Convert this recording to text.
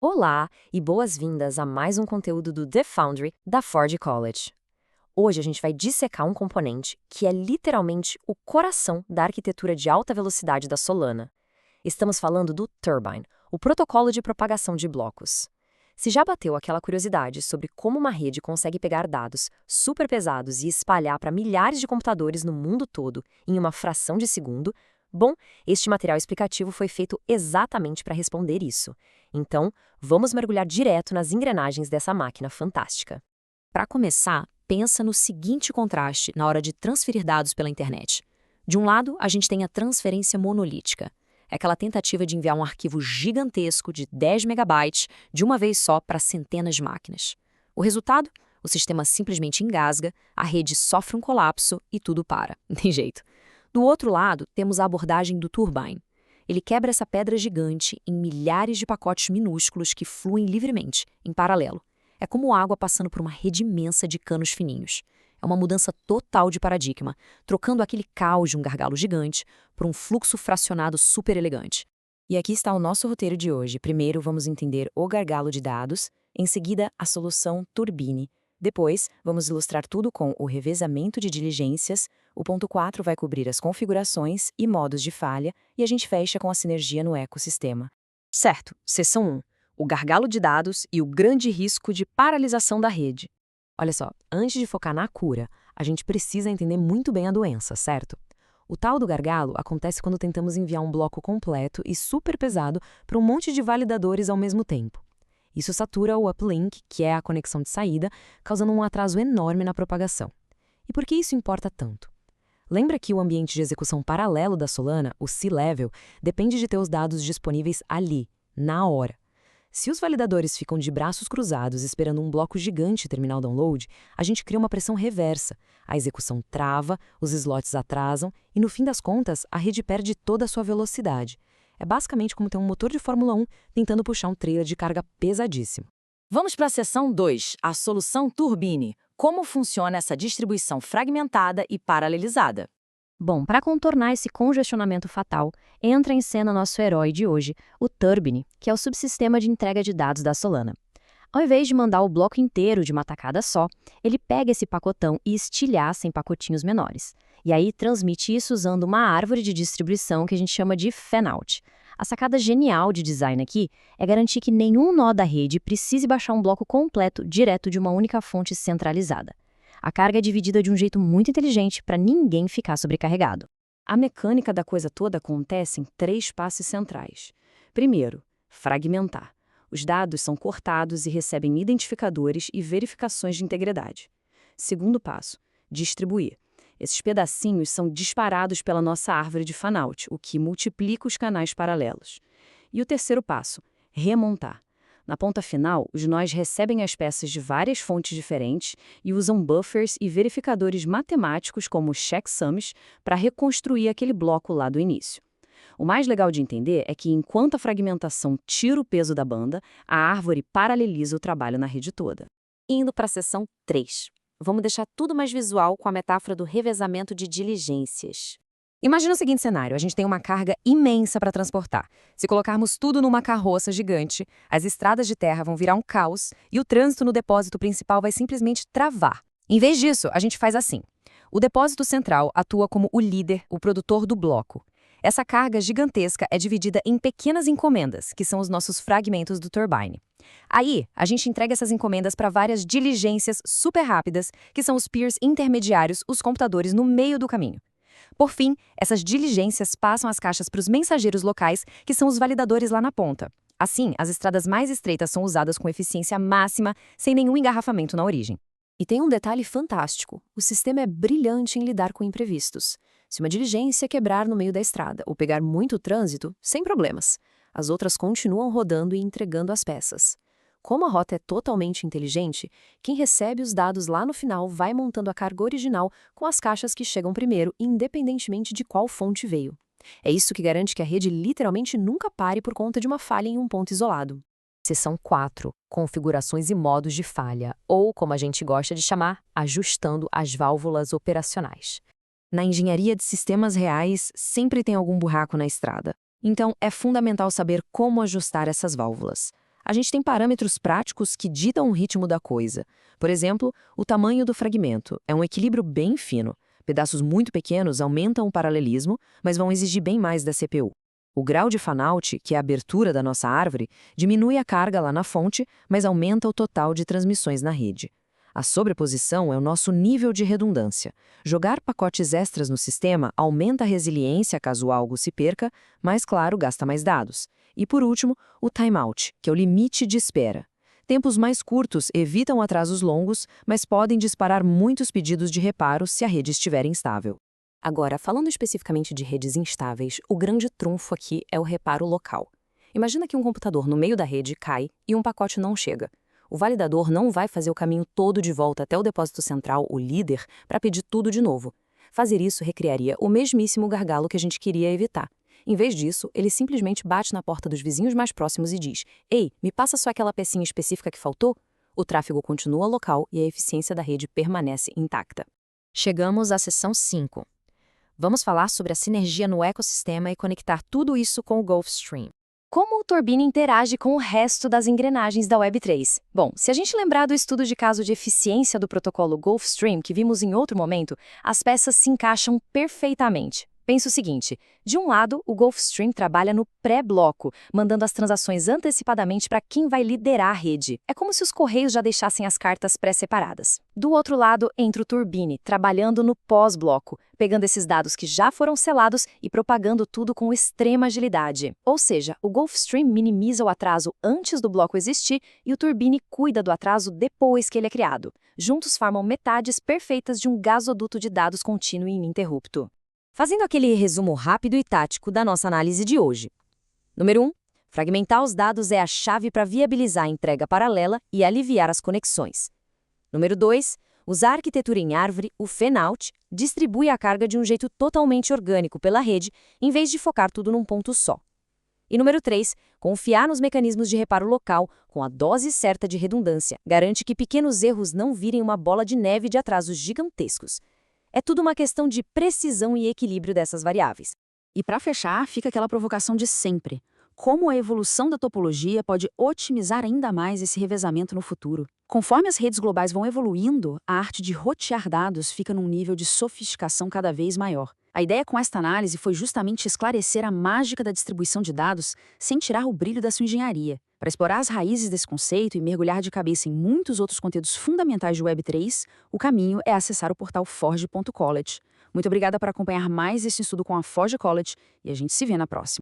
Olá e boas-vindas a mais um conteúdo do The Foundry da Ford College. Hoje a gente vai dissecar um componente que é literalmente o coração da arquitetura de alta velocidade da Solana. Estamos falando do Turbine, o protocolo de propagação de blocos. Se já bateu aquela curiosidade sobre como uma rede consegue pegar dados super pesados e espalhar para milhares de computadores no mundo todo em uma fração de segundo, bom, este material explicativo foi feito exatamente para responder isso. Então, vamos mergulhar direto nas engrenagens dessa máquina fantástica. Para começar, pensa no seguinte contraste na hora de transferir dados pela internet. De um lado, a gente tem a transferência monolítica. É aquela tentativa de enviar um arquivo gigantesco de 10 megabytes de uma vez só para centenas de máquinas. O resultado? O sistema simplesmente engasga, a rede sofre um colapso e tudo para. Não tem jeito. Do outro lado, temos a abordagem do Turbine. Ele quebra essa pedra gigante em milhares de pacotes minúsculos que fluem livremente, em paralelo. É como água passando por uma rede imensa de canos fininhos. É uma mudança total de paradigma, trocando aquele caos de um gargalo gigante por um fluxo fracionado super elegante. E aqui está o nosso roteiro de hoje. Primeiro, vamos entender o gargalo de dados, em seguida, a solução Turbine. Depois, vamos ilustrar tudo com o revezamento de diligências. O ponto 4 vai cobrir as configurações e modos de falha, e a gente fecha com a sinergia no ecossistema. Certo, seção 1. O gargalo de dados e o grande risco de paralisação da rede. Olha só, antes de focar na cura, a gente precisa entender muito bem a doença, certo? O tal do gargalo acontece quando tentamos enviar um bloco completo e super pesado para um monte de validadores ao mesmo tempo. Isso satura o uplink, que é a conexão de saída, causando um atraso enorme na propagação. E por que isso importa tanto? Lembra que o ambiente de execução paralelo da Solana, o C-Level, depende de ter os dados disponíveis ali, na hora. Se os validadores ficam de braços cruzados esperando um bloco gigante terminar o download, a gente cria uma pressão reversa. A execução trava, os slots atrasam e, no fim das contas, a rede perde toda a sua velocidade. É basicamente como ter um motor de Fórmula 1 tentando puxar um trailer de carga pesadíssimo. Vamos para a seção 2, a solução Turbine. Como funciona essa distribuição fragmentada e paralelizada? Bom, para contornar esse congestionamento fatal, entra em cena nosso herói de hoje, o Turbine, que é o subsistema de entrega de dados da Solana. Ao invés de mandar o bloco inteiro de uma tacada só, ele pega esse pacotão e estilhaça em pacotinhos menores. E aí transmite isso usando uma árvore de distribuição que a gente chama de fan-out. A sacada genial de design aqui é garantir que nenhum nó da rede precise baixar um bloco completo direto de uma única fonte centralizada. A carga é dividida de um jeito muito inteligente para ninguém ficar sobrecarregado. A mecânica da coisa toda acontece em 3 passos centrais. Primeiro, fragmentar. Os dados são cortados e recebem identificadores e verificações de integridade. Segundo passo, distribuir. Esses pedacinhos são disparados pela nossa árvore de fan-out, o que multiplica os canais paralelos. E o terceiro passo, remontar. Na ponta final, os nós recebem as peças de várias fontes diferentes e usam buffers e verificadores matemáticos como checksums para reconstruir aquele bloco lá do início. O mais legal de entender é que enquanto a fragmentação tira o peso da banda, a árvore paraleliza o trabalho na rede toda. Indo para a seção 3. Vamos deixar tudo mais visual com a metáfora do revezamento de diligências. Imagina o seguinte cenário, a gente tem uma carga imensa para transportar. Se colocarmos tudo numa carroça gigante, as estradas de terra vão virar um caos e o trânsito no depósito principal vai simplesmente travar. Em vez disso, a gente faz assim. O depósito central atua como o líder, o produtor do bloco. Essa carga gigantesca é dividida em pequenas encomendas, que são os nossos fragmentos do Turbine. Aí, a gente entrega essas encomendas para várias diligências super rápidas, que são os peers intermediários, os computadores no meio do caminho. Por fim, essas diligências passam as caixas para os mensageiros locais, que são os validadores lá na ponta. Assim, as estradas mais estreitas são usadas com eficiência máxima, sem nenhum engarrafamento na origem. E tem um detalhe fantástico: o sistema é brilhante em lidar com imprevistos. Se uma diligência quebrar no meio da estrada ou pegar muito trânsito, sem problemas. As outras continuam rodando e entregando as peças. Como a rota é totalmente inteligente, quem recebe os dados lá no final vai montando a carga original com as caixas que chegam primeiro, independentemente de qual fonte veio. É isso que garante que a rede literalmente nunca pare por conta de uma falha em um ponto isolado. Seção 4. Configurações e modos de falha, ou, como a gente gosta de chamar, ajustando as válvulas operacionais. Na engenharia de sistemas reais, sempre tem algum buraco na estrada. Então, é fundamental saber como ajustar essas válvulas. A gente tem parâmetros práticos que ditam o ritmo da coisa. Por exemplo, o tamanho do fragmento. É um equilíbrio bem fino. Pedaços muito pequenos aumentam o paralelismo, mas vão exigir bem mais da CPU. O grau de fan-out, que é a abertura da nossa árvore, diminui a carga lá na fonte, mas aumenta o total de transmissões na rede. A sobreposição é o nosso nível de redundância. Jogar pacotes extras no sistema aumenta a resiliência caso algo se perca, mas, claro, gasta mais dados. E, por último, o timeout, que é o limite de espera. Tempos mais curtos evitam atrasos longos, mas podem disparar muitos pedidos de reparo se a rede estiver instável. Agora, falando especificamente de redes instáveis, o grande trunfo aqui é o reparo local. Imagina que um computador no meio da rede cai e um pacote não chega. O validador não vai fazer o caminho todo de volta até o depósito central, o líder, para pedir tudo de novo. Fazer isso recriaria o mesmíssimo gargalo que a gente queria evitar. Em vez disso, ele simplesmente bate na porta dos vizinhos mais próximos e diz: "Ei, me passa só aquela pecinha específica que faltou?" O tráfego continua local e a eficiência da rede permanece intacta. Chegamos à seção 5. Vamos falar sobre a sinergia no ecossistema e conectar tudo isso com o Gulfstream. Como o Turbine interage com o resto das engrenagens da Web3? Bom, se a gente lembrar do estudo de caso de eficiência do protocolo Gulfstream que vimos em outro momento, as peças se encaixam perfeitamente. Pensa o seguinte, de um lado, o Gulfstream trabalha no pré-bloco, mandando as transações antecipadamente para quem vai liderar a rede. É como se os correios já deixassem as cartas pré-separadas. Do outro lado, entra o Turbine, trabalhando no pós-bloco, pegando esses dados que já foram selados e propagando tudo com extrema agilidade. Ou seja, o Gulfstream minimiza o atraso antes do bloco existir e o Turbine cuida do atraso depois que ele é criado. Juntos formam metades perfeitas de um gasoduto de dados contínuo e ininterrupto. Fazendo aquele resumo rápido e tático da nossa análise de hoje. Número 1. Fragmentar os dados é a chave para viabilizar a entrega paralela e aliviar as conexões. Número 2. Usar a arquitetura em árvore, o fan-out, distribui a carga de um jeito totalmente orgânico pela rede, em vez de focar tudo num ponto só. E número 3. Confiar nos mecanismos de reparo local, com a dose certa de redundância, garante que pequenos erros não virem uma bola de neve de atrasos gigantescos. É tudo uma questão de precisão e equilíbrio dessas variáveis. E para fechar, fica aquela provocação de sempre. Como a evolução da topologia pode otimizar ainda mais esse revezamento no futuro? Conforme as redes globais vão evoluindo, a arte de rotear dados fica num nível de sofisticação cada vez maior. A ideia com esta análise foi justamente esclarecer a mágica da distribuição de dados sem tirar o brilho da sua engenharia. Para explorar as raízes desse conceito e mergulhar de cabeça em muitos outros conteúdos fundamentais de Web3, o caminho é acessar o portal forge.college. Muito obrigada por acompanhar mais esse estudo com a Forge College e a gente se vê na próxima.